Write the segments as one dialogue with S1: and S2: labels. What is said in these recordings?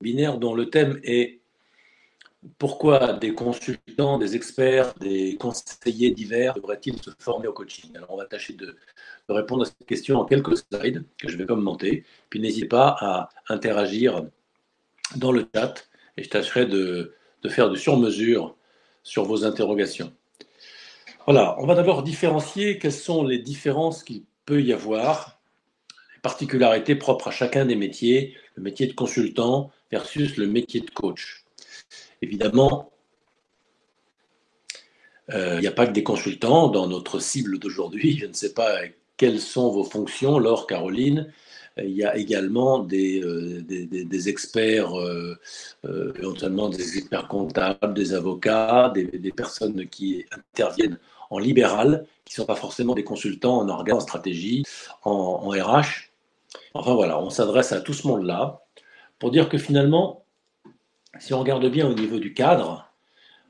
S1: webinaire dont le thème est pourquoi des consultants, des experts, des conseillers divers devraient-ils se former au coaching? Alors, on va tâcher de répondre à cette question en quelques slides que je vais commenter. Puis, n'hésitez pas à interagir dans le chat et je tâcherai de faire de sur-mesure sur vos interrogations. Voilà, on va d'abord différencier quelles sont les différences qu'il peut y avoir, les particularités propres à chacun des métiers, le métier de consultant versus le métier de coach. Évidemment, il n'y a pas que des consultants dans notre cible d'aujourd'hui. Je ne sais pas quelles sont vos fonctions, Laure, Caroline. Il y a également des experts, éventuellement des experts comptables, des avocats, des personnes qui interviennent en libéral, qui ne sont pas forcément des consultants en organe, en stratégie, en RH. Enfin voilà, on s'adresse à tout ce monde-là pour dire que finalement, si on regarde bien au niveau du cadre,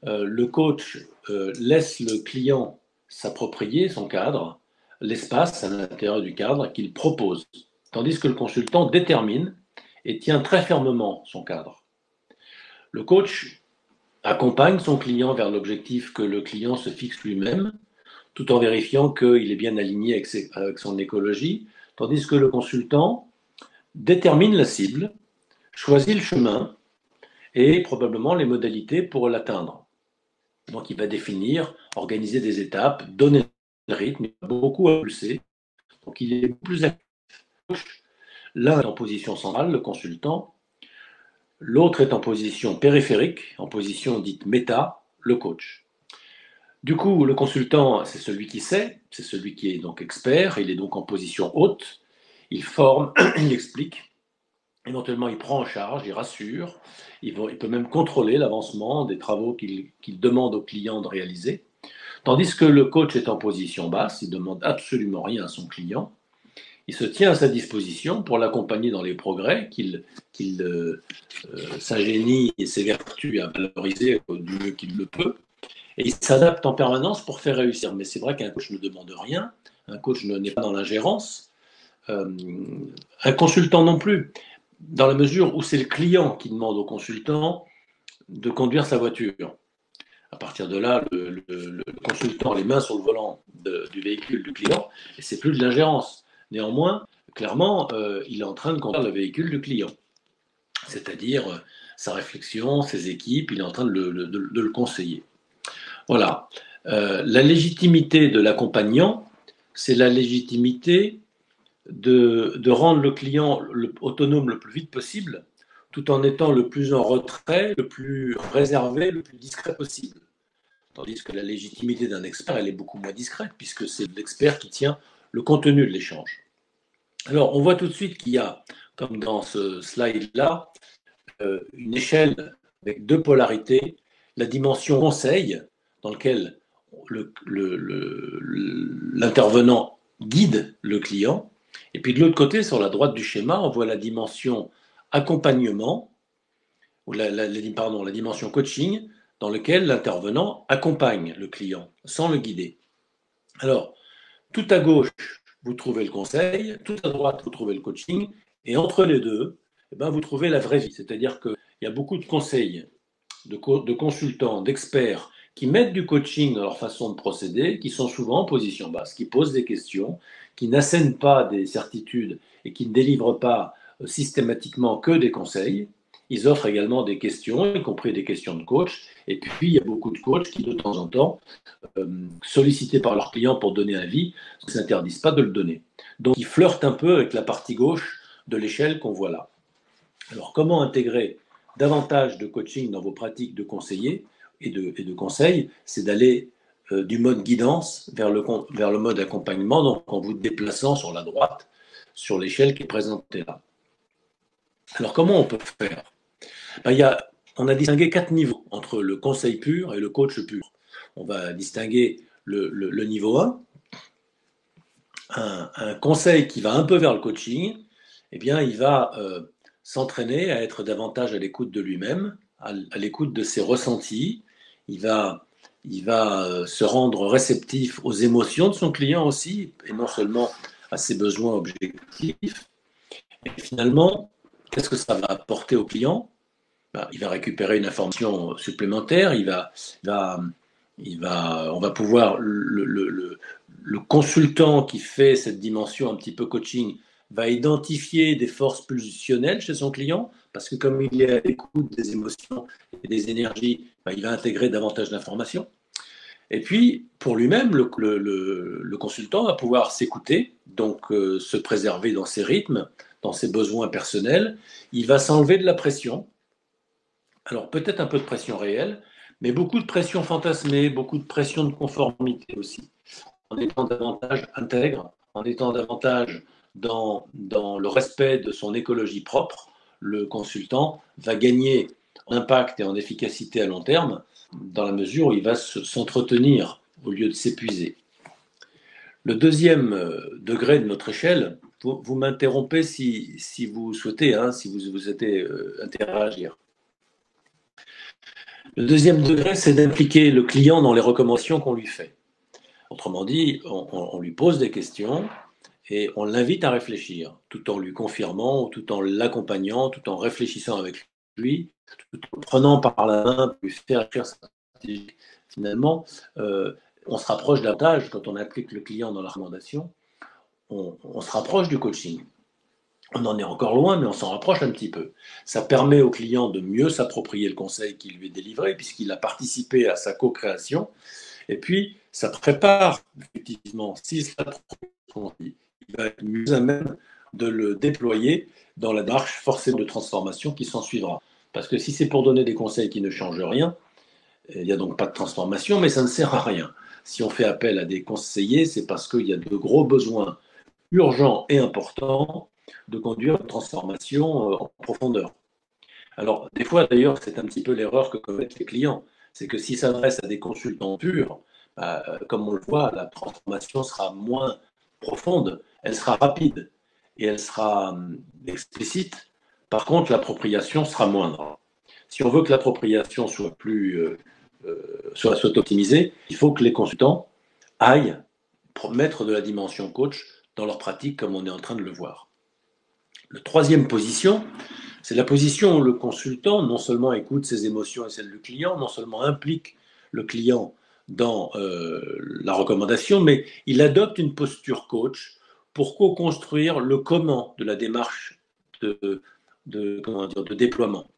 S1: le coach laisse le client s'approprier son cadre, l'espace à l'intérieur du cadre qu'il propose, tandis que le consultant détermine et tient très fermement son cadre. Le coach accompagne son client vers l'objectif que le client se fixe lui-même, tout en vérifiant qu'il est bien aligné avec son écologie, tandis que le consultant détermine la cible, choisit le chemin et probablement les modalités pour l'atteindre. Donc, il va définir, organiser des étapes, donner le rythme, il va beaucoup impulser. Donc, il est plus actif. L'un est en position centrale, le consultant. L'autre est en position périphérique, en position dite méta, le coach. Du coup, le consultant, c'est celui qui sait, c'est celui qui est donc expert, il est donc en position haute, il forme, il explique. Éventuellement, il prend en charge, il rassure, il peut même contrôler l'avancement des travaux qu'il demande au client de réaliser. Tandis que le coach est en position basse, il ne demande absolument rien à son client. Il se tient à sa disposition pour l'accompagner dans les progrès qu'il s'ingénie et s'évertue à valoriser du mieux qu'il le peut. Et il s'adapte en permanence pour faire réussir. Mais c'est vrai qu'un coach ne demande rien, un coach n'est pas dans l'ingérence, un consultant non plus, dans la mesure où c'est le client qui demande au consultant de conduire sa voiture. À partir de là, le consultant a les mains sur le volant du véhicule du client et c'est plus de l'ingérence. Néanmoins, clairement, il est en train de conduire le véhicule du client, c'est-à-dire sa réflexion, ses équipes, il est en train de le conseiller. Voilà. La légitimité de l'accompagnant, c'est la légitimité de rendre le client autonome le plus vite possible, tout en étant le plus en retrait, le plus réservé, le plus discret possible. Tandis que la légitimité d'un expert, elle est beaucoup moins discrète, puisque c'est l'expert qui tient le contenu de l'échange. Alors, on voit tout de suite qu'il y a, comme dans ce slide-là, une échelle avec deux polarités, la dimension conseil, dans laquelle l'intervenant guide le client, et puis de l'autre côté, sur la droite du schéma, on voit la dimension accompagnement, ou la dimension coaching, dans laquelle l'intervenant accompagne le client, sans le guider. Alors, tout à gauche, vous trouvez le conseil, tout à droite, vous trouvez le coaching, et entre les deux, eh ben, vous trouvez la vraie vie. C'est-à-dire qu'il y a beaucoup de conseils, de consultants, d'experts, qui mettent du coaching dans leur façon de procéder, qui sont souvent en position basse, qui posent des questions, qui n'assènent pas des certitudes et qui ne délivrent pas systématiquement que des conseils. Ils offrent également des questions, y compris des questions de coach. Et puis, il y a beaucoup de coachs qui, de temps en temps, sollicités par leurs clients pour donner un avis, ne s'interdisent pas de le donner. Donc, ils flirtent un peu avec la partie gauche de l'échelle qu'on voit là. Alors, comment intégrer davantage de coaching dans vos pratiques de conseiller et de conseil? C'est d'aller du mode guidance vers le mode accompagnement, donc en vous déplaçant sur la droite, sur l'échelle qui est présentée là. Alors, comment on peut faire? On a distingué 4 niveaux entre le conseil pur et le coach pur. On va distinguer le niveau 1, un conseil qui va un peu vers le coaching, eh bien, il va s'entraîner à être davantage à l'écoute de lui-même, à l'écoute de ses ressentis. Il va se rendre réceptif aux émotions de son client aussi, et non seulement à ses besoins objectifs. Et finalement, qu'est-ce que ça va apporter au client? il va récupérer une information supplémentaire, va, on va pouvoir, le consultant qui fait cette dimension un petit peu coaching va identifier des forces pulsionnelles chez son client, parce que comme il est à l'écoute des émotions et des énergies, il va intégrer davantage d'informations. Et puis, pour lui-même, le consultant va pouvoir s'écouter, donc se préserver dans ses rythmes, dans ses besoins personnels. Il va s'enlever de la pression. Alors, peut-être un peu de pression réelle, mais beaucoup de pression fantasmée, beaucoup de pression de conformité aussi. En étant davantage intègre, en étant davantage dans le respect de son écologie propre, le consultant va gagner en impact et en efficacité à long terme dans la mesure où il va s'entretenir au lieu de s'épuiser. Le deuxième degré de notre échelle, vous m'interrompez si vous souhaitez, si vous souhaitez interagir. Le deuxième degré, c'est d'impliquer le client dans les recommandations qu'on lui fait. Autrement dit, on lui pose des questions et on l'invite à réfléchir, tout en lui confirmant, tout en l'accompagnant, tout en réfléchissant avec lui, tout en prenant par la main pour lui faire écrire sa stratégie. Finalement, on se rapproche davantage, quand on implique le client dans la recommandation, on se rapproche du coaching. On en est encore loin, mais on s'en rapproche un petit peu. Ça permet au client de mieux s'approprier le conseil qui lui est délivré, puisqu'il a participé à sa co-création. Et puis, ça prépare, effectivement, s'il s'approprie, il va être mieux à même de le déployer dans la démarche forcément de transformation qui s'en suivra. Parce que si c'est pour donner des conseils qui ne changent rien, il n'y a donc pas de transformation, mais ça ne sert à rien. Si on fait appel à des conseillers, c'est parce qu'il y a de gros besoins urgents et importants de conduire une transformation en profondeur. Alors, des fois, d'ailleurs, c'est un petit peu l'erreur que commettent les clients. C'est que s'ils s'adressent à des consultants purs, comme on le voit, la transformation sera moins profonde, elle sera rapide et elle sera explicite. Par contre, l'appropriation sera moindre. Si on veut que l'appropriation soit soit optimisée, il faut que les consultants aillent mettre de la dimension coach dans leur pratique, comme on est en train de le voir. La troisième position, c'est la position où le consultant non seulement écoute ses émotions et celles du client, non seulement implique le client dans la recommandation, mais il adopte une posture coach pour co-construire le comment de la démarche de déploiement,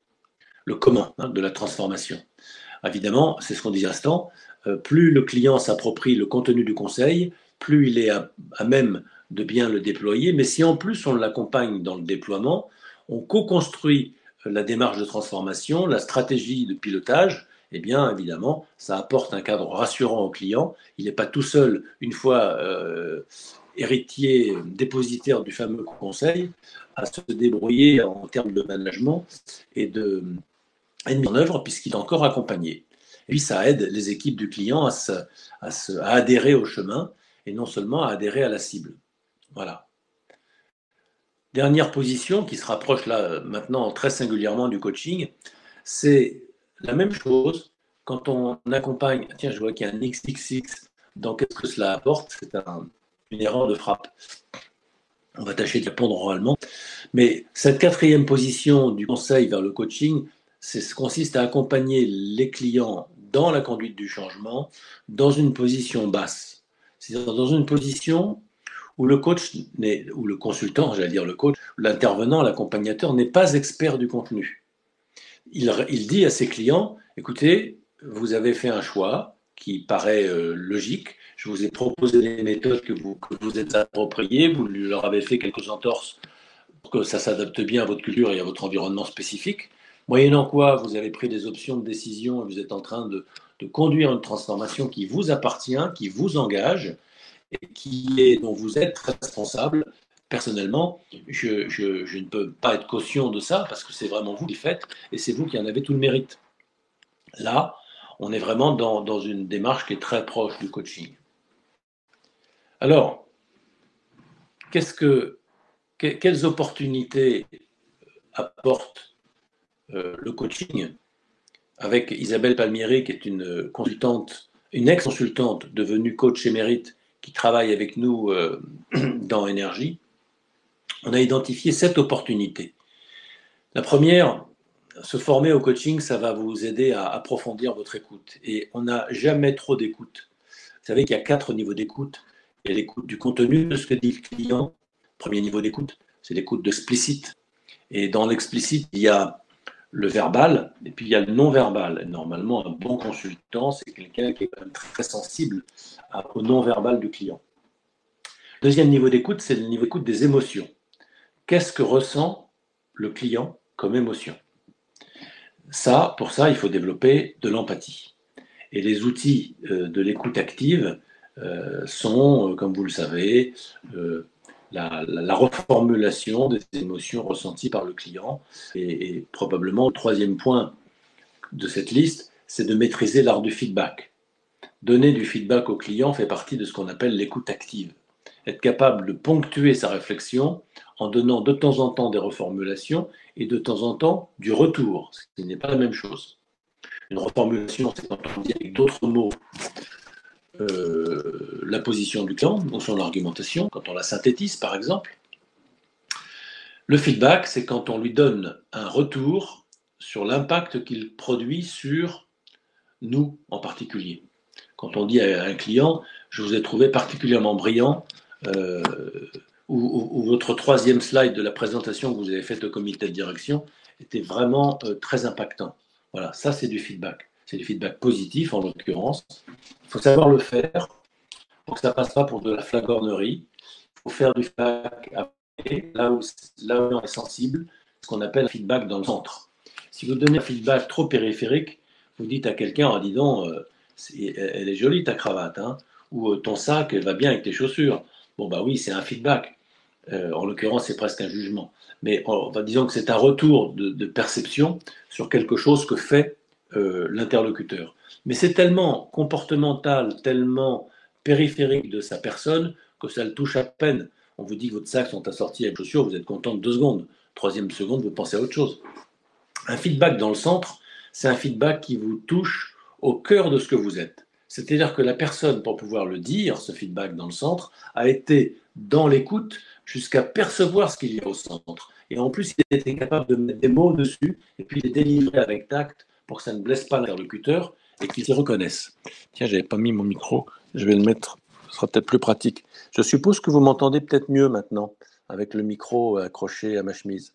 S1: le comment de la transformation. Évidemment, c'est ce qu'on disait à l'instant, plus le client s'approprie le contenu du conseil, plus il est à même de bien le déployer, mais si en plus on l'accompagne dans le déploiement, on co-construit la démarche de transformation, la stratégie de pilotage, eh bien évidemment, ça apporte un cadre rassurant au client. Il n'est pas tout seul, une fois héritier, dépositaire du fameux conseil, à se débrouiller en termes de management et de mise en œuvre, puisqu'il est encore accompagné. Et puis ça aide les équipes du client à adhérer au chemin et non seulement à adhérer à la cible. Voilà. Dernière position qui se rapproche là maintenant très singulièrement du coaching, c'est la même chose quand on accompagne. Tiens, je vois qu'il y a un XXX dans qu'est-ce que cela apporte. C'est une erreur de frappe. On va tâcher de répondre oralement. Mais cette quatrième position du conseil vers le coaching, consiste à accompagner les clients dans la conduite du changement dans une position basse. C'est-à-dire dans une position où le coach, ou le consultant, j'allais dire le coach, l'intervenant, l'accompagnateur n'est pas expert du contenu. Il dit à ses clients, écoutez, vous avez fait un choix qui paraît logique, je vous ai proposé des méthodes que vous êtes appropriées, vous leur avez fait quelques entorses pour que ça s'adapte bien à votre culture et à votre environnement spécifique, moyennant quoi vous avez pris des options de décision et vous êtes en train de conduire une transformation qui vous appartient, qui vous engage, et dont vous êtes responsable. Personnellement, je ne peux pas être caution de ça parce que c'est vraiment vous qui le faites et c'est vous qui en avez tout le mérite. Là, on est vraiment dans une démarche qui est très proche du coaching. Alors, quelles opportunités apporte le coaching avec Isabelle Palmieri, qui est une consultante, une ex-consultante devenue coach émérite qui travaille avec nous dans Énergie. On a identifié 7 opportunités. La première, se former au coaching, ça va vous aider à approfondir votre écoute. Et on n'a jamais trop d'écoute. Vous savez qu'il y a 4 niveaux d'écoute. Il y a l'écoute du contenu de ce que dit le client. Premier niveau d'écoute, c'est l'écoute de explicite. Et dans l'explicite, il y a le verbal et puis il y a le non-verbal. Normalement, un bon consultant, c'est quelqu'un qui est quand même très sensible au non-verbal du client. Deuxième niveau d'écoute, c'est le niveau d'écoute des émotions. Qu'est-ce que ressent le client comme émotion? Ça, pour ça, il faut développer de l'empathie. Et les outils de l'écoute active sont, comme vous le savez, la reformulation des émotions ressenties par le client. Et probablement, le troisième point de cette liste, c'est de maîtriser l'art du feedback. Donner du feedback au client fait partie de ce qu'on appelle l'écoute active. Être capable de ponctuer sa réflexion en donnant de temps en temps des reformulations et de temps en temps du retour, ce qui n'est pas la même chose. Une reformulation, c'est quand on dit avec d'autres mots la position du client ou son argumentation, quand on la synthétise par exemple. Le feedback, c'est quand on lui donne un retour sur l'impact qu'il produit sur nous en particulier. Quand on dit à un client, je vous ai trouvé particulièrement brillant, ou votre troisième slide de la présentation que vous avez faite au comité de direction était vraiment très impactant. Voilà, ça c'est du feedback. C'est du feedback positif en l'occurrence. Il faut savoir le faire pour que ça ne passe pas pour de la flagornerie. Il faut faire du feedback là où on est sensible, ce qu'on appelle un feedback dans le centre. Si vous donnez un feedback trop périphérique, vous dites à quelqu'un, dis donc, elle est jolie ta cravate, hein, ou ton sac, elle va bien avec tes chaussures. Bon, bah oui, c'est un feedback. En l'occurrence, c'est presque un jugement. Mais disons que c'est un retour de perception sur quelque chose que fait l'interlocuteur. Mais c'est tellement comportemental, tellement périphérique de sa personne que ça le touche à peine. On vous dit que votre sac sont assortis avec chaussures, vous êtes content de 2 secondes. Troisième seconde, vous pensez à autre chose. Un feedback dans le centre, c'est un feedback qui vous touche au cœur de ce que vous êtes. C'est-à-dire que la personne, pour pouvoir le dire, ce feedback dans le centre, a été dans l'écoute jusqu'à percevoir ce qu'il y a au centre. Et en plus, il était capable de mettre des mots dessus et puis les délivrer avec tact pour que ça ne blesse pas l'interlocuteur et qu'il s'y reconnaisse. Tiens, j'avais pas mis mon micro, je vais le mettre, ce sera peut-être plus pratique. Je suppose que vous m'entendez peut-être mieux maintenant, avec le micro accroché à ma chemise.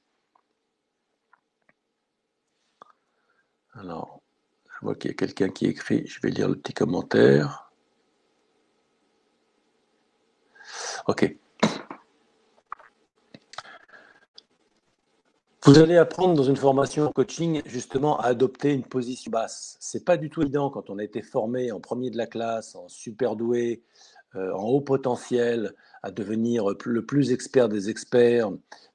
S1: Alors, je vois qu'il y a quelqu'un qui écrit, je vais lire le petit commentaire. Ok. Vous allez apprendre dans une formation coaching justement à adopter une position basse. C'est pas du tout évident quand on a été formé en premier de la classe, en super doué, en haut potentiel, à devenir le plus expert des experts.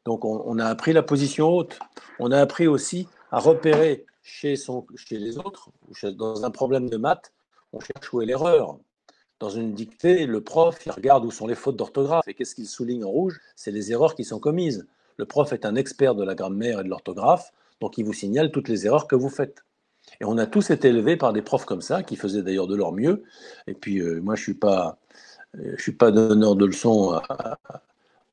S1: Donc on a appris la position haute. On a appris aussi à repérer chez les autres, dans un problème de maths, on cherche où est l'erreur. Dans une dictée, le prof, il regarde où sont les fautes d'orthographe. Et qu'est-ce qu'il souligne en rouge? C'est les erreurs qui sont commises. Le prof est un expert de la grammaire et de l'orthographe, donc il vous signale toutes les erreurs que vous faites. Et on a tous été élevés par des profs comme ça, qui faisaient d'ailleurs de leur mieux. Et puis, moi, je suis pas donneur de leçons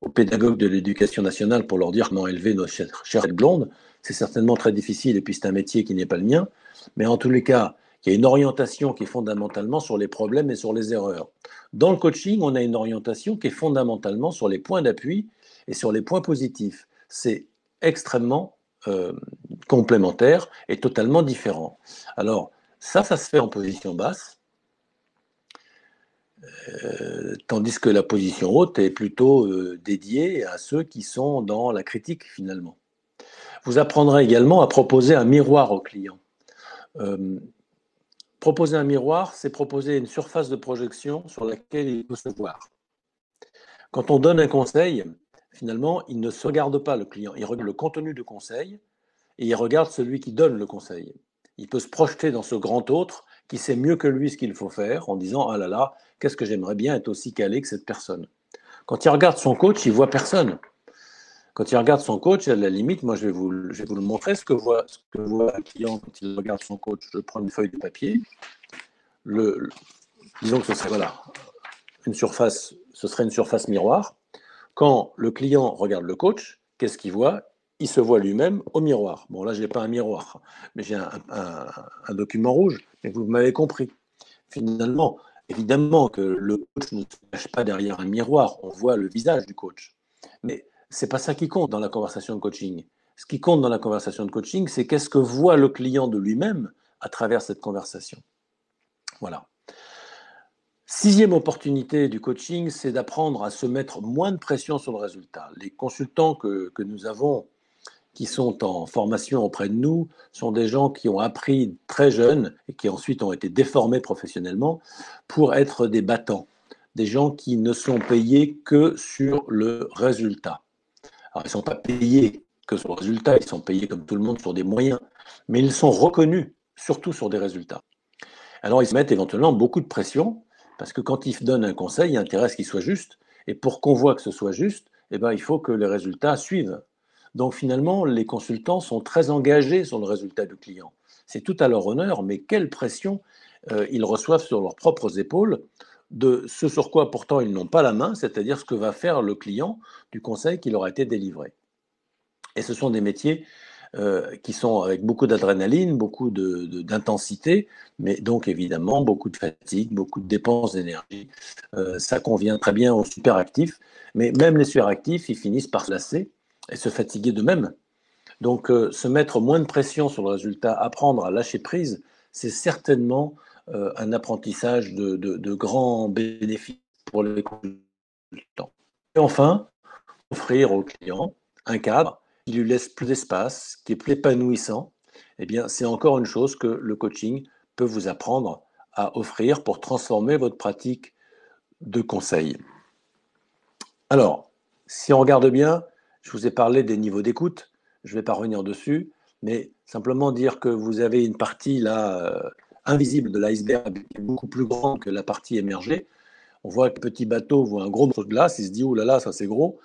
S1: aux pédagogues de l'éducation nationale pour leur dire comment élever nos chères blondes. C'est certainement très difficile, et puis c'est un métier qui n'est pas le mien. Mais en tous les cas, il y a une orientation qui est fondamentalement sur les problèmes et sur les erreurs. Dans le coaching, on a une orientation qui est fondamentalement sur les points d'appui et sur les points positifs. C'est extrêmement complémentaire et totalement différent. Alors, ça se fait en position basse, tandis que la position haute est plutôt dédiée à ceux qui sont dans la critique finalement. Vous apprendrez également à proposer un miroir au client. Proposer un miroir, c'est proposer une surface de projection sur laquelle il peut se voir. Quand on donne un conseil, finalement, il ne se regarde pas le client, il regarde le contenu du conseil et il regarde celui qui donne le conseil. Il peut se projeter dans ce grand autre qui sait mieux que lui ce qu'il faut faire en disant « Ah là là, qu'est-ce que j'aimerais bien être aussi calé que cette personne ?» Quand il regarde son coach, il voit personne. Quand il regarde son coach, à la limite, moi je vais vous le montrer, ce que voit un client quand il regarde son coach. Je prends une feuille de papier. Disons que ce serait une surface, ce serait une surface miroir. Quand le client regarde le coach, qu'est-ce qu'il voit? il se voit lui-même au miroir. Bon, là, je n'ai pas un miroir, mais j'ai un document rouge, mais vous m'avez compris. Finalement, évidemment que le coach ne se cache pas derrière un miroir, on voit le visage du coach. Mais ce n'est pas ça qui compte dans la conversation de coaching. Ce qui compte dans la conversation de coaching, c'est qu'est-ce que voit le client de lui-même à travers cette conversation. Voilà. Sixième opportunité du coaching, c'est d'apprendre à se mettre moins de pression sur le résultat. Les consultants que nous avons, qui sont en formation auprès de nous, sont des gens qui ont appris très jeunes et qui ensuite ont été déformés professionnellement pour être des battants, des gens qui ne sont payés que sur le résultat. Alors, ils ne sont pas payés que sur le résultat, ils sont payés comme tout le monde sur des moyens, mais ils sont reconnus surtout sur des résultats. Alors, ils se mettent éventuellement beaucoup de pression, parce que quand ils donnent un conseil, il intéresse qu'il soit juste, et pour qu'on voit que ce soit juste, eh ben, il faut que les résultats suivent. Donc finalement, les consultants sont très engagés sur le résultat du client. C'est tout à leur honneur, mais quelle pression ils reçoivent sur leurs propres épaules de ce sur quoi pourtant ils n'ont pas la main, c'est-à-dire ce que va faire le client du conseil qui leur a été délivré. Et ce sont des métiers qui sont avec beaucoup d'adrénaline, beaucoup d'intensité, mais donc évidemment beaucoup de fatigue, beaucoup de dépenses d'énergie. Ça convient très bien aux superactifs, mais même les superactifs, ils finissent par se lasser et se fatiguer d'eux-mêmes. Donc se mettre moins de pression sur le résultat, apprendre à lâcher prise, c'est certainement un apprentissage de grands bénéfices pour les consultants. Et enfin, offrir au client un cadre qui lui laisse plus d'espace, qui est plus épanouissant, eh bien, c'est encore une chose que le coaching peut vous apprendre à offrir pour transformer votre pratique de conseil. Alors, si on regarde bien, je vous ai parlé des niveaux d'écoute, je ne vais pas revenir dessus, mais simplement dire que vous avez une partie là invisible de l'iceberg qui est beaucoup plus grande que la partie émergée. On voit un petit bateau voit un gros morceau de glace, il se dit « Oh là là, ça c'est gros »,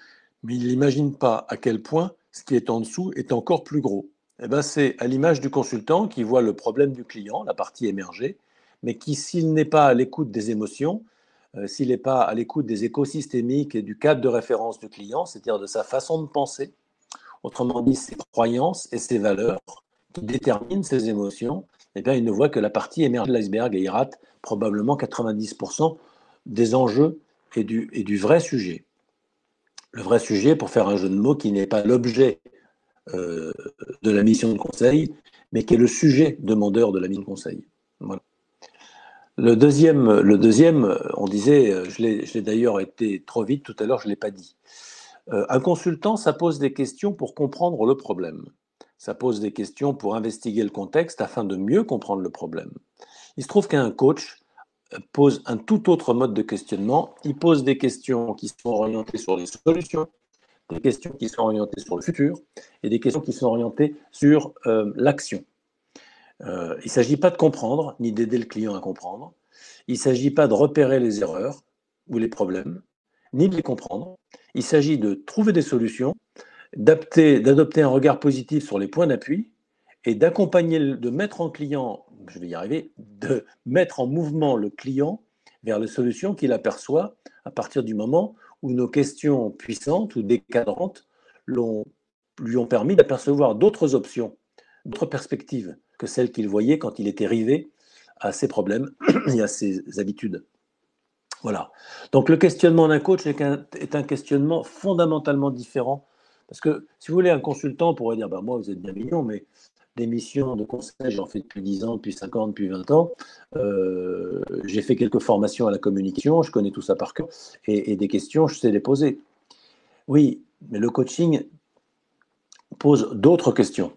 S1: mais il n'imagine pas à quel point ce qui est en dessous est encore plus gros. Eh ben, c'est à l'image du consultant qui voit le problème du client, la partie émergée, mais qui, s'il n'est pas à l'écoute des émotions, s'il n'est pas à l'écoute des écosystémiques et du cadre de référence du client, c'est-à-dire de sa façon de penser, autrement dit ses croyances et ses valeurs qui déterminent ses émotions, eh bien, il ne voit que la partie émergée de l'iceberg et il rate probablement 90% des enjeux et du vrai sujet. Le vrai sujet, pour faire un jeu de mots, qui n'est pas l'objet de la mission de conseil, mais qui est le sujet demandeur de la mission de conseil. Voilà. Le deuxième, on disait, je l'ai d'ailleurs été trop vite tout à l'heure, je ne l'ai pas dit. Un consultant, ça pose des questions pour comprendre le problème. Ça pose des questions pour investiguer le contexte afin de mieux comprendre le problème. Il se trouve qu'un coach pose un tout autre mode de questionnement. Il pose des questions qui sont orientées sur les solutions, des questions qui sont orientées sur le futur et des questions qui sont orientées sur l'action. Il ne s'agit pas de comprendre, ni d'aider le client à comprendre. Il ne s'agit pas de repérer les erreurs ou les problèmes, ni de les comprendre. Il s'agit de trouver des solutions, d'adopter un regard positif sur les points d'appui et d'accompagner, de mettre en client, je vais y arriver, de mettre en mouvement le client vers les solutions qu'il aperçoit à partir du moment où nos questions puissantes ou décadrantes lui ont permis d'apercevoir d'autres options, d'autres perspectives que celles qu'il voyait quand il était rivé à ses problèmes et à ses habitudes. Voilà. Donc le questionnement d'un coach est un questionnement fondamentalement différent. Parce que, si vous voulez, un consultant pourrait dire, moi, vous êtes bien mignon, mais des missions de conseil, j'en fais depuis 10 ans, depuis 5 ans, depuis 20 ans. J'ai fait quelques formations à la communication, je connais tout ça par cœur. Et des questions, je sais les poser. Oui, mais le coaching pose d'autres questions.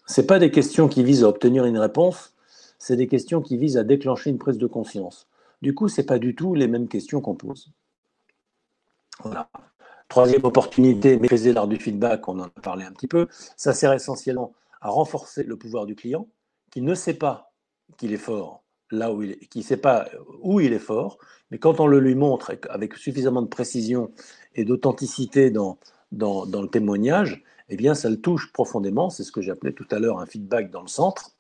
S1: Ce pas des questions qui visent à obtenir une réponse, c'est des questions qui visent à déclencher une prise de conscience. Du coup, ce n'est pas du tout les mêmes questions qu'on pose. Voilà. Troisième opportunité, maîtriser l'art du feedback, on en a parlé un petit peu. Ça sert essentiellement à renforcer le pouvoir du client qui ne sait pas qu'il est fort, là où il est, qui ne sait pas où il est fort, mais quand on le lui montre avec suffisamment de précision et d'authenticité dans le témoignage, eh bien, ça le touche profondément. C'est ce que j'appelais tout à l'heure un feedback dans le centre.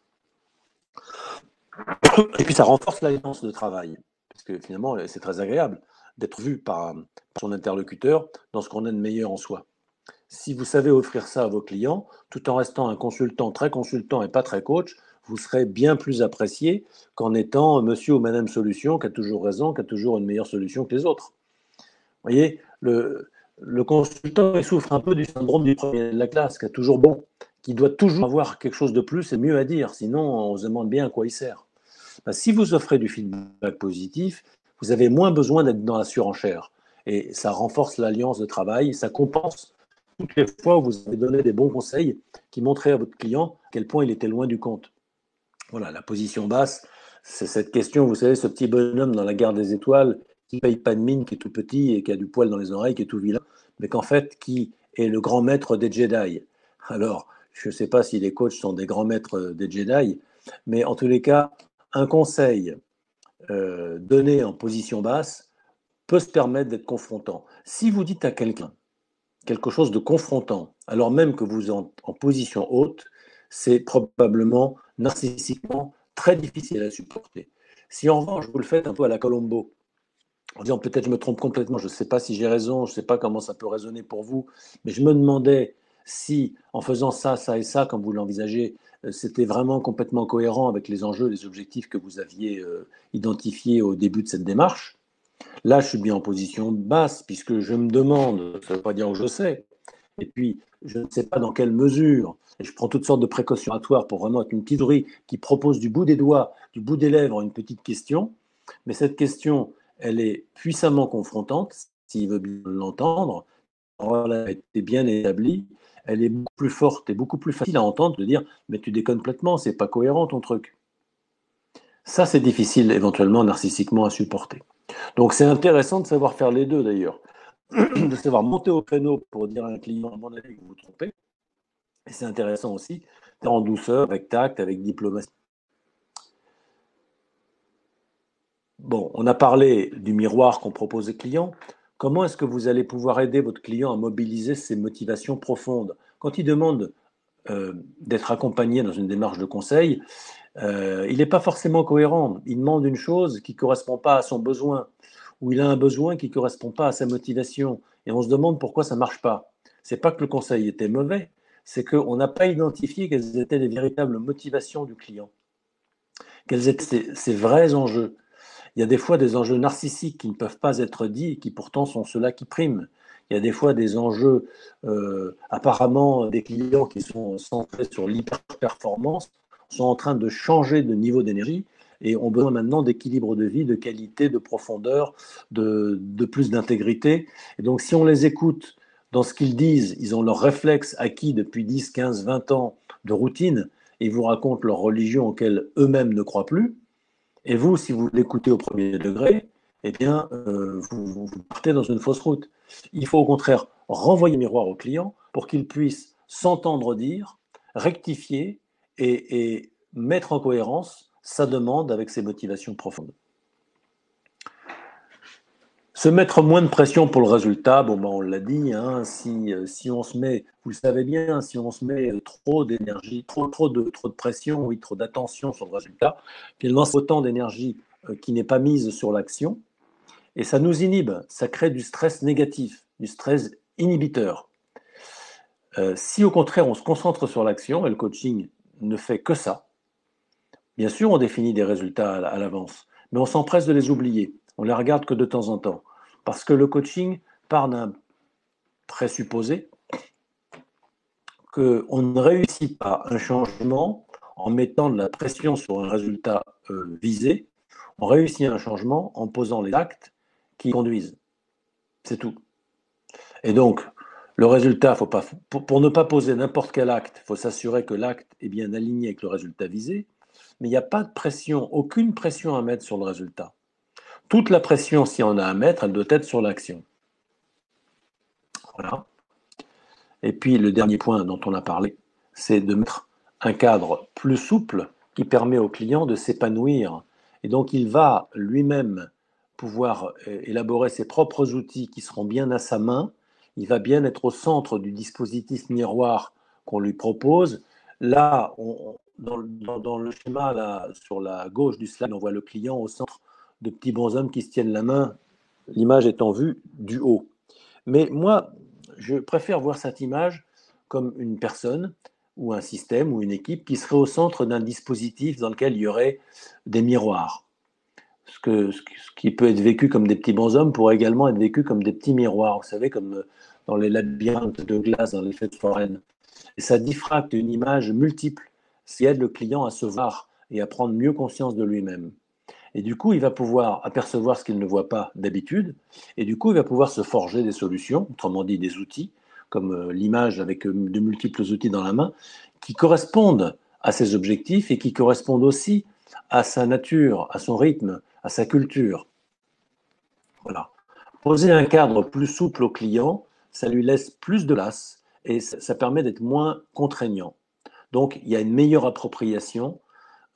S1: Et puis, ça renforce l'alliance de travail, parce que finalement, c'est très agréable d'être vu par son interlocuteur dans ce qu'on a de meilleur en soi. Si vous savez offrir ça à vos clients, tout en restant un consultant et pas très coach, vous serez bien plus apprécié qu'en étant monsieur ou madame solution qui a toujours raison, qui a toujours une meilleure solution que les autres. Vous voyez, le consultant il souffre un peu du syndrome du premier de la classe, qui a toujours bon, qui doit toujours avoir quelque chose de plus et mieux à dire, sinon on se demande bien à quoi il sert. Ben, si vous offrez du feedback positif, vous avez moins besoin d'être dans la surenchère. Et ça renforce l'alliance de travail, ça compense toutes les fois où vous avez donné des bons conseils qui montraient à votre client à quel point il était loin du compte. Voilà, la position basse, c'est cette question, vous savez, ce petit bonhomme dans la gare des étoiles qui paye pas de mine, qui est tout petit et qui a du poil dans les oreilles, qui est tout vilain, mais qu'en fait, qui est le grand maître des Jedi. Alors, je ne sais pas si les coachs sont des grands maîtres des Jedi, mais en tous les cas, un conseil donné en position basse peut se permettre d'être confrontant. Si vous dites à quelqu'un quelque chose de confrontant, alors même que vous êtes en position haute, c'est probablement narcissiquement très difficile à supporter. Si en revanche vous le faites un peu à la Colombo, en disant peut-être je me trompe complètement, je ne sais pas si j'ai raison, je ne sais pas comment ça peut résonner pour vous, mais je me demandais si en faisant ça, ça et ça, comme vous l'envisagez, c'était vraiment complètement cohérent avec les enjeux, les objectifs que vous aviez identifiés au début de cette démarche. Là, je suis bien en position basse, puisque je me demande, ça ne veut pas dire que je sais, et puis je ne sais pas dans quelle mesure, et je prends toutes sortes de précautions pour vraiment être une petite souris qui propose du bout des doigts, du bout des lèvres, une petite question, mais cette question, elle est puissamment confrontante, s'il veut bien l'entendre, elle a été bien établie, elle est beaucoup plus forte et beaucoup plus facile à entendre de dire « mais tu déconnes complètement, c'est pas cohérent ton truc ». Ça, c'est difficile éventuellement narcissiquement à supporter. Donc c'est intéressant de savoir faire les deux d'ailleurs, de savoir monter au créneau pour dire à un client, à mon avis, que vous vous trompez. Et c'est intéressant aussi, en douceur, avec tact, avec diplomatie. Bon, on a parlé du miroir qu'on propose aux clients. Comment est-ce que vous allez pouvoir aider votre client à mobiliser ses motivations profondes? Quand il demande d'être accompagné dans une démarche de conseil, il n'est pas forcément cohérent. Il demande une chose qui ne correspond pas à son besoin, ou il a un besoin qui ne correspond pas à sa motivation. Et on se demande pourquoi ça ne marche pas. Ce n'est pas que le conseil était mauvais, c'est qu'on n'a pas identifié quelles étaient les véritables motivations du client, quels étaient ses vrais enjeux. Il y a des fois des enjeux narcissiques qui ne peuvent pas être dits et qui pourtant sont ceux-là qui priment. Il y a des fois des enjeux, apparemment, des clients qui sont centrés sur l'hyper-performance, sont en train de changer de niveau d'énergie et ont besoin maintenant d'équilibre de vie, de qualité, de profondeur, de plus d'intégrité. Et donc, si on les écoute dans ce qu'ils disent, ils ont leur réflexe acquis depuis 10, 15, 20 ans de routine, et ils vous racontent leur religion auquel eux-mêmes ne croient plus. Et vous, si vous l'écoutez au premier degré, eh bien, vous partez dans une fausse route. Il faut au contraire renvoyer le miroir au client pour qu'il puisse s'entendre dire, rectifier et mettre en cohérence sa demande avec ses motivations profondes. Se mettre moins de pression pour le résultat, bon, ben on l'a dit, hein, si on se met, vous le savez bien, si on se met trop d'énergie, trop de pression, oui, trop d'attention sur le résultat, finalement, c'est autant d'énergie qui n'est pas mise sur l'action, et ça nous inhibe, ça crée du stress négatif, du stress inhibiteur. Si au contraire, on se concentre sur l'action, et le coaching ne fait que ça, bien sûr, on définit des résultats à l'avance, mais on s'empresse de les oublier, on les regarde que de temps en temps. Parce que le coaching part d'un présupposé qu'on ne réussit pas un changement en mettant de la pression sur un résultat visé, on réussit un changement en posant les actes qui conduisent. C'est tout. Et donc, le résultat, faut pas, pour ne pas poser n'importe quel acte, il faut s'assurer que l'acte est bien aligné avec le résultat visé, mais il n'y a pas de pression, aucune pression à mettre sur le résultat. Toute la pression, si on a à mettre, elle doit être sur l'action. Voilà. Et puis le dernier point dont on a parlé, c'est de mettre un cadre plus souple qui permet au client de s'épanouir. Et donc il va lui-même pouvoir élaborer ses propres outils qui seront bien à sa main. Il va bien être au centre du dispositif miroir qu'on lui propose. Là, dans le schéma, là, sur la gauche du slide, on voit le client au centre de petits bonshommes qui se tiennent la main, l'image étant vue du haut. Mais moi, je préfère voir cette image comme une personne ou un système ou une équipe qui serait au centre d'un dispositif dans lequel il y aurait des miroirs. Ce qui peut être vécu comme des petits bonshommes pourrait également être vécu comme des petits miroirs, vous savez, comme dans les labyrinthes de glace, dans les fêtes foraines. Et ça diffracte une image multiple, ce qui aide le client à se voir et à prendre mieux conscience de lui-même. Et du coup, il va pouvoir apercevoir ce qu'il ne voit pas d'habitude, et du coup, il va pouvoir se forger des solutions, autrement dit des outils, comme l'image avec de multiples outils dans la main, qui correspondent à ses objectifs et qui correspondent aussi à sa nature, à son rythme, à sa culture. Voilà. Poser un cadre plus souple au client, ça lui laisse plus de place et ça permet d'être moins contraignant. Donc, il y a une meilleure appropriation,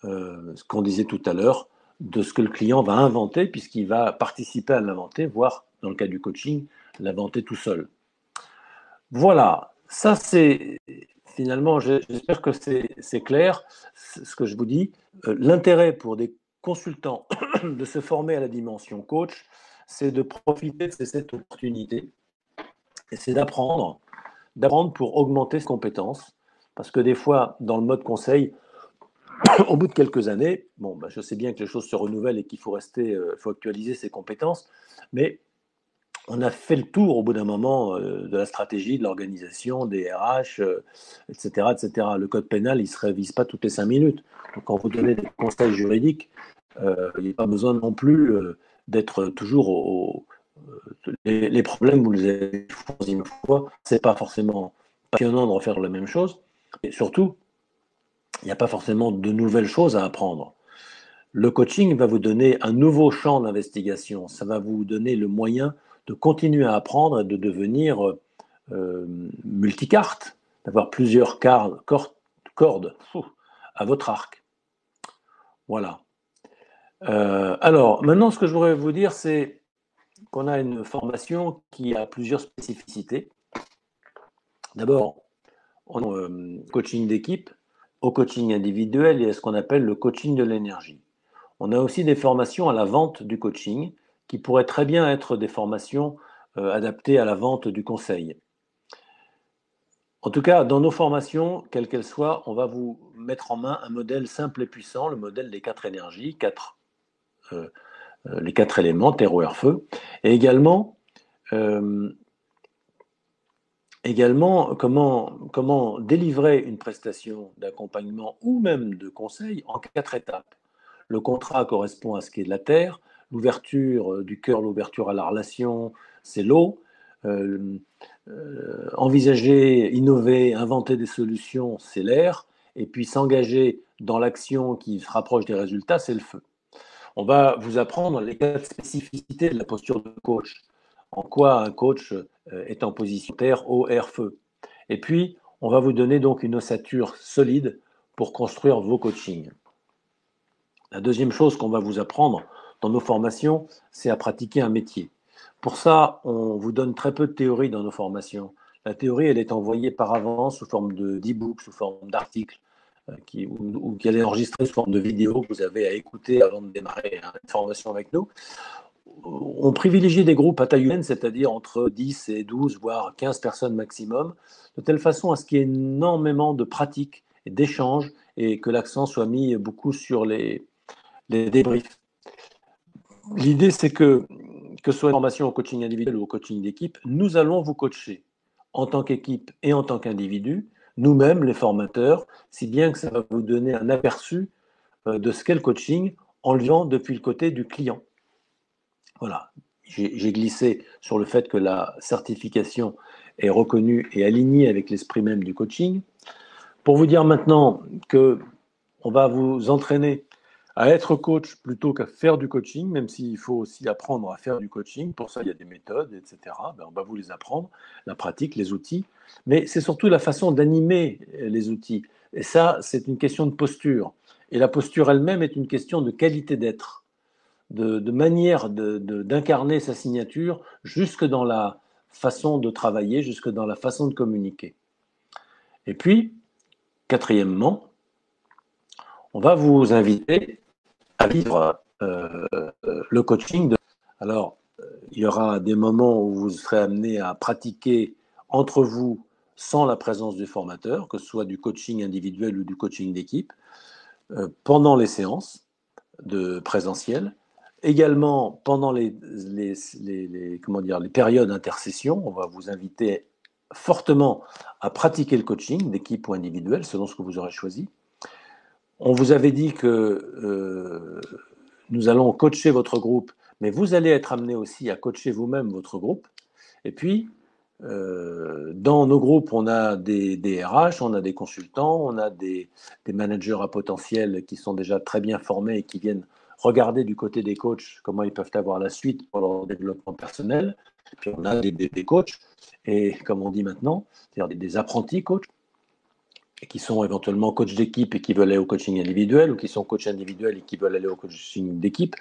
S1: ce qu'on disait tout à l'heure, de ce que le client va inventer, puisqu'il va participer à l'inventer, voire, dans le cas du coaching, l'inventer tout seul. Voilà, ça c'est, finalement, j'espère que c'est clair, ce que je vous dis. L'intérêt pour des consultants de se former à la dimension coach, c'est de profiter de cette opportunité, et c'est d'apprendre pour augmenter ses compétences, parce que des fois, dans le mode conseil, au bout de quelques années, bon, je sais bien que les choses se renouvellent et qu'il faut faut actualiser ses compétences, mais on a fait le tour au bout d'un moment de la stratégie, de l'organisation, des RH, etc., etc. Le code pénal, il ne se révise pas toutes les 5 minutes. Donc, quand vous donnez des conseils juridiques, il n'y a pas besoin non plus d'être toujours les problèmes, vous les avez une fois, ce n'est pas forcément passionnant de refaire la même chose. Et surtout, il n'y a pas forcément de nouvelles choses à apprendre. Le coaching va vous donner un nouveau champ d'investigation. Ça va vous donner le moyen de continuer à apprendre et de devenir multicarte, d'avoir plusieurs cordes à votre arc. Voilà. Alors, maintenant, ce que je voudrais vous dire, c'est qu'on a une formation qui a plusieurs spécificités. D'abord, on a coaching d'équipe, au coaching individuel et à ce qu'on appelle le coaching de l'énergie. On a aussi des formations à la vente du coaching qui pourraient très bien être des formations adaptées à la vente du conseil. En tout cas, dans nos formations, quelles qu'elles soient, on va vous mettre en main un modèle simple et puissant, le modèle des 4 énergies, les 4 éléments, terre, eau, air, feu, et également comment délivrer une prestation d'accompagnement ou même de conseil en 4 étapes. Le contrat correspond à ce qui est de la terre, l'ouverture du cœur, l'ouverture à la relation, c'est l'eau. Envisager, innover, inventer des solutions, c'est l'air. Et puis s'engager dans l'action qui se rapproche des résultats, c'est le feu. On va vous apprendre les 4 spécificités de la posture de coach. En quoi un coach est en position terre, eau, air, feu. Et puis, on va vous donner donc une ossature solide pour construire vos coachings. La deuxième chose qu'on va vous apprendre dans nos formations, c'est à pratiquer un métier. Pour ça, on vous donne très peu de théorie dans nos formations. La théorie, elle est envoyée par avance sous forme d'e-book, sous forme d'articles, ou qu'elle est enregistrée sous forme de vidéo que vous avez à écouter avant de démarrer une formation avec nous. On privilégie des groupes à taille humaine, c'est-à-dire entre 10 et 12, voire 15 personnes maximum, de telle façon à ce qu'il y ait énormément de pratiques et d'échanges et que l'accent soit mis beaucoup sur les débriefs. L'idée, c'est que ce soit une formation au coaching individuel ou au coaching d'équipe, nous allons vous coacher en tant qu'équipe et en tant qu'individu, nous-mêmes, les formateurs, si bien que ça va vous donner un aperçu de ce qu'est le coaching en le vivant depuis le côté du client. Voilà, j'ai glissé sur le fait que la certification est reconnue et alignée avec l'esprit même du coaching. Pour vous dire maintenant qu'on va vous entraîner à être coach plutôt qu'à faire du coaching, même s'il faut aussi apprendre à faire du coaching. Pour ça, il y a des méthodes, etc. On va vous les apprendre, la pratique, les outils. Mais c'est surtout la façon d'animer les outils. Et ça, c'est une question de posture. Et la posture elle-même est une question de qualité d'être, de manière d'incarner sa signature jusque dans la façon de travailler, jusque dans la façon de communiquer. Et puis, quatrièmement, on va vous inviter à vivre le coaching. Alors, il y aura des moments où vous serez amené à pratiquer entre vous sans la présence du formateur, que ce soit du coaching individuel ou du coaching d'équipe, pendant les séances de présentiel. Également, pendant comment dire, les périodes d'intercession, on va vous inviter fortement à pratiquer le coaching d'équipe ou individuel, selon ce que vous aurez choisi. On vous avait dit que nous allons coacher votre groupe, mais vous allez être amené aussi à coacher vous-même votre groupe. Et puis, dans nos groupes, on a des RH, on a des consultants, on a des managers à potentiel qui sont déjà très bien formés et qui viennent regarder du côté des coachs comment ils peuvent avoir la suite pour leur développement personnel. Puis on a des coachs, et comme on dit maintenant, c'est-à-dire des apprentis coachs, qui sont éventuellement coachs d'équipe et qui veulent aller au coaching individuel, ou qui sont coachs individuels et qui veulent aller au coaching d'équipe,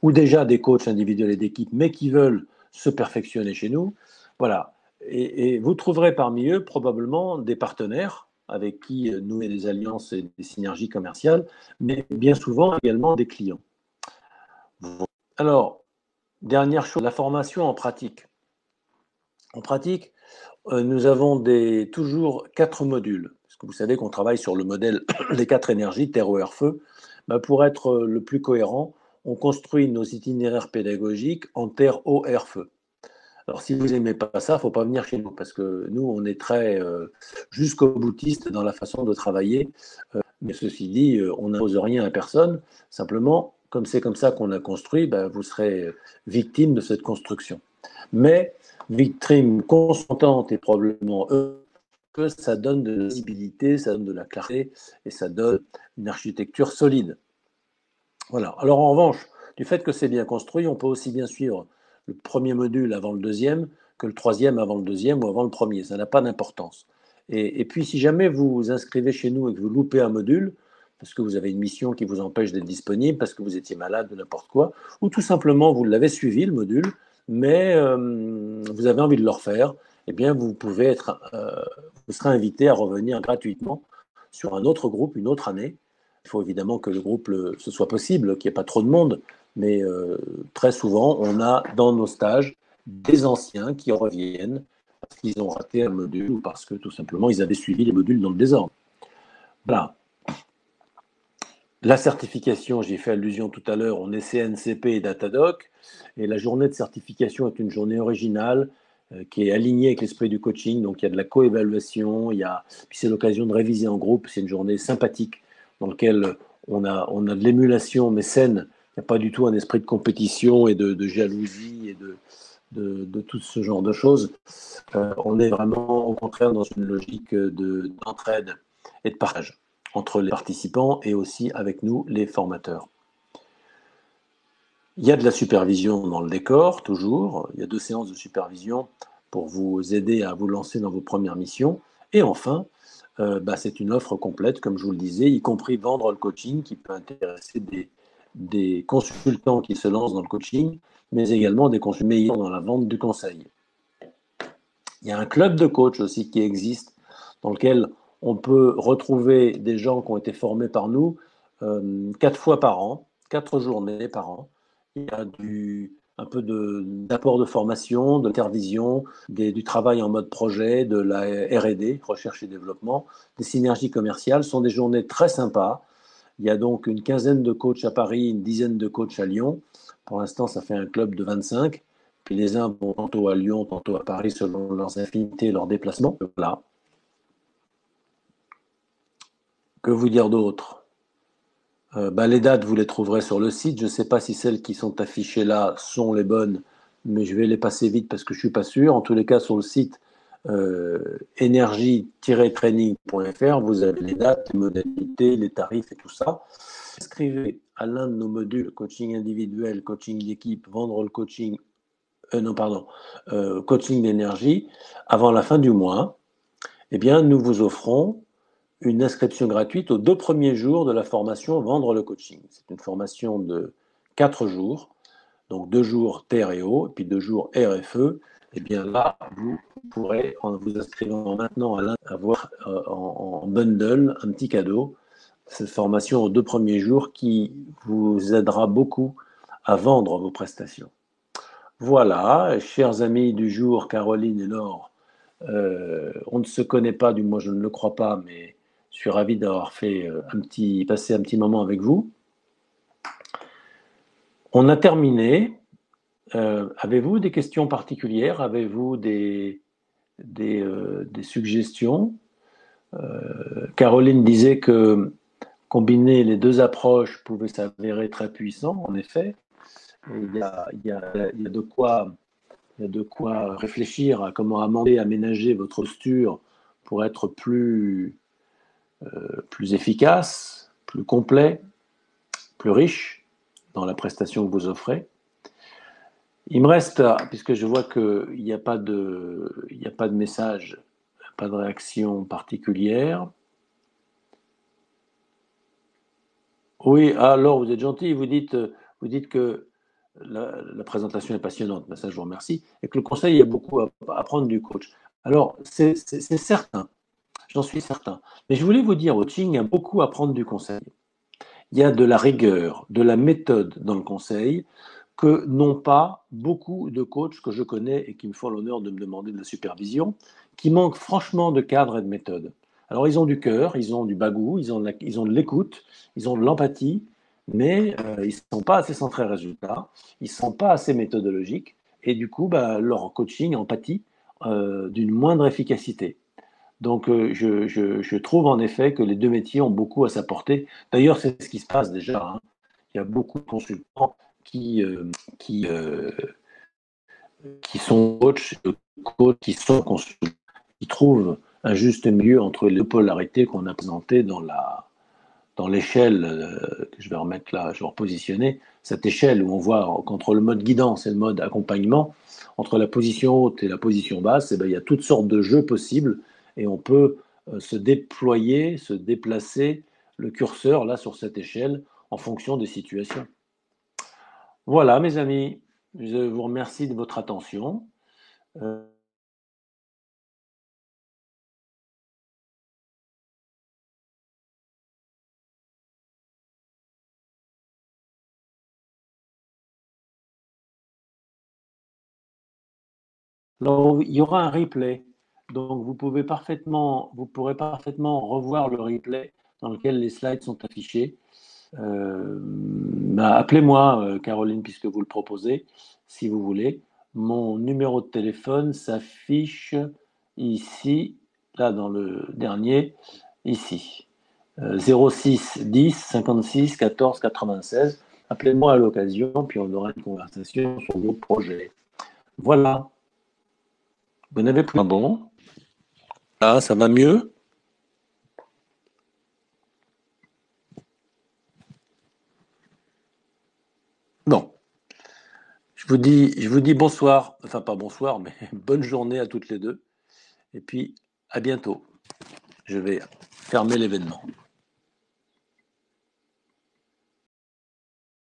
S1: ou déjà des coachs individuels et d'équipe, mais qui veulent se perfectionner chez nous. Voilà. Et vous trouverez parmi eux probablement des partenaires avec qui nouer des alliances et des synergies commerciales, mais bien souvent également des clients. Alors, dernière chose, la formation en pratique. En pratique, nous avons toujours 4 modules. Parce que vous savez qu'on travaille sur le modèle des 4 énergies, terre, eau, air, feu. Pour être le plus cohérent, on construit nos itinéraires pédagogiques en terre, eau, air, feu. Alors, si vous n'aimez pas ça, il ne faut pas venir chez nous, parce que nous, on est très jusqu'au boutiste dans la façon de travailler. Mais ceci dit, on n'impose rien à personne. Simplement, comme c'est comme ça qu'on a construit, vous serez victime de cette construction. Mais victime consentante et probablement que ça donne de la visibilité, ça donne de la clarté et ça donne une architecture solide. Voilà. Alors en revanche, du fait que c'est bien construit, on peut aussi bien suivre le premier module avant le deuxième que le troisième avant le deuxième ou avant le premier. Ça n'a pas d'importance. Et puis si jamais vous vous inscrivez chez nous et que vous loupez un module, parce que vous avez une mission qui vous empêche d'être disponible, parce que vous étiez malade ou n'importe quoi, ou tout simplement vous l'avez suivi, le module, mais vous avez envie de le refaire, eh bien vous serez invité à revenir gratuitement sur un autre groupe, une autre année. Il faut évidemment que le groupe ce soit possible, qu'il n'y ait pas trop de monde, mais très souvent, on a dans nos stages des anciens qui reviennent parce qu'ils ont raté un module ou parce que tout simplement ils avaient suivi les modules dans le désordre. Voilà. La certification, j'y ai fait allusion tout à l'heure, on est CNCP et Datadoc, et la journée de certification est une journée originale qui est alignée avec l'esprit du coaching, donc il y a de la coévaluation, puis c'est l'occasion de réviser en groupe, c'est une journée sympathique dans laquelle on a de l'émulation, mais saine, il n'y a pas du tout un esprit de compétition et de jalousie et de tout ce genre de choses. On est vraiment au contraire dans une logique d'entraide et de partage entre les participants et aussi avec nous, les formateurs. Il y a de la supervision dans le décor, toujours. Il y a 2 séances de supervision pour vous aider à vous lancer dans vos premières missions. Et enfin, c'est une offre complète, comme je vous le disais, y compris vendre le coaching, qui peut intéresser des consultants qui se lancent dans le coaching, mais également des consultants dans la vente du conseil. Il y a un club de coach aussi qui existe, dans lequel on peut retrouver des gens qui ont été formés par nous 4 fois par an, 4 journées par an. Il y a un peu d'apport de formation, de l'intervision, du travail en mode projet, de la R&D, recherche et développement, des synergies commerciales. Ce sont des journées très sympas. Il y a donc une quinzaine de coachs à Paris, une dizaine de coachs à Lyon. Pour l'instant, ça fait un club de 25. Puis les uns vont tantôt à Lyon, tantôt à Paris, selon leurs affinités et leurs déplacements. Voilà. Que vous dire d'autre ? Les dates, vous les trouverez sur le site. Je ne sais pas si celles qui sont affichées là sont les bonnes, mais je vais les passer vite parce que je ne suis pas sûr. En tous les cas, sur le site énergie-training.fr, vous avez les dates, les modalités, les tarifs et tout ça. Inscrivez à l'un de nos modules, coaching individuel, coaching d'équipe, vendre le coaching, coaching d'énergie, avant la fin du mois. Eh bien, nous vous offrons une inscription gratuite aux 2 premiers jours de la formation Vendre le coaching. C'est une formation de 4 jours, donc 2 jours terre et eau, et puis 2 jours air et feu. Et bien là, vous pourrez, en vous inscrivant maintenant, avoir en bundle un petit cadeau, cette formation aux 2 premiers jours qui vous aidera beaucoup à vendre vos prestations. Voilà, chers amis du jour, Caroline et Laure, On ne se connaît pas, du moins je ne le crois pas, mais je suis ravi d'avoir passé un petit moment avec vous. On a terminé. Avez-vous des questions particulières? Avez-vous des suggestions? Caroline disait que combiner les deux approches pouvait s'avérer très puissant, en effet. Et il y a de quoi réfléchir à comment amender, aménager votre posture pour être plus efficace, plus complet, plus riche dans la prestation que vous offrez. Il me reste, puisque je vois qu'il n'y a pas de message, pas de réaction particulière. Oui, alors vous êtes gentil, vous dites que la présentation est passionnante, mais ça je vous remercie, et que le conseil, il y a beaucoup à apprendre du coach. Alors, c'est certain, j'en suis certain. Mais je voulais vous dire, au coaching, il y a beaucoup à prendre du conseil. Il y a de la rigueur, de la méthode dans le conseil que n'ont pas beaucoup de coachs que je connais et qui me font l'honneur de me demander de la supervision, qui manquent franchement de cadre et de méthode. Alors ils ont du cœur, ils ont du bagou, ils ont de l'écoute, ils ont de l'empathie, mais ils ne sont pas assez centrés résultats, ils ne sont pas assez méthodologiques, et du coup, leur coaching en pâtit d'une moindre efficacité. Donc, je trouve en effet que les deux métiers ont beaucoup à s'apporter. D'ailleurs, c'est ce qui se passe déjà, hein. Il y a beaucoup de consultants qui, euh, qui, euh, qui sont coachs qui sont consultants, qui trouvent un juste milieu entre les deux polarités qu'on a présentées dans l'échelle que je vais remettre là, je vais repositionner, cette échelle où on voit qu'entre le mode guidance et le mode accompagnement, entre la position haute et la position basse, il y a toutes sortes de jeux possibles et on peut se déployer, se déplacer le curseur là sur cette échelle en fonction des situations. Voilà mes amis, je vous remercie de votre attention. Euh, Alors, il y aura un replay. Donc, vous pourrez parfaitement revoir le replay dans lequel les slides sont affichés. Appelez-moi, Caroline, puisque vous le proposez, si vous voulez. Mon numéro de téléphone s'affiche ici, là dans le dernier, ici. 06 10 56 14 96. Appelez-moi à l'occasion, puis on aura une conversation sur vos projets. Voilà. Vous n'avez plus. Ah bon? Ah, ça va mieux? Bon. Je vous dis bonsoir, enfin pas bonsoir, mais bonne journée à toutes les deux. Et puis à bientôt. Je vais fermer l'événement.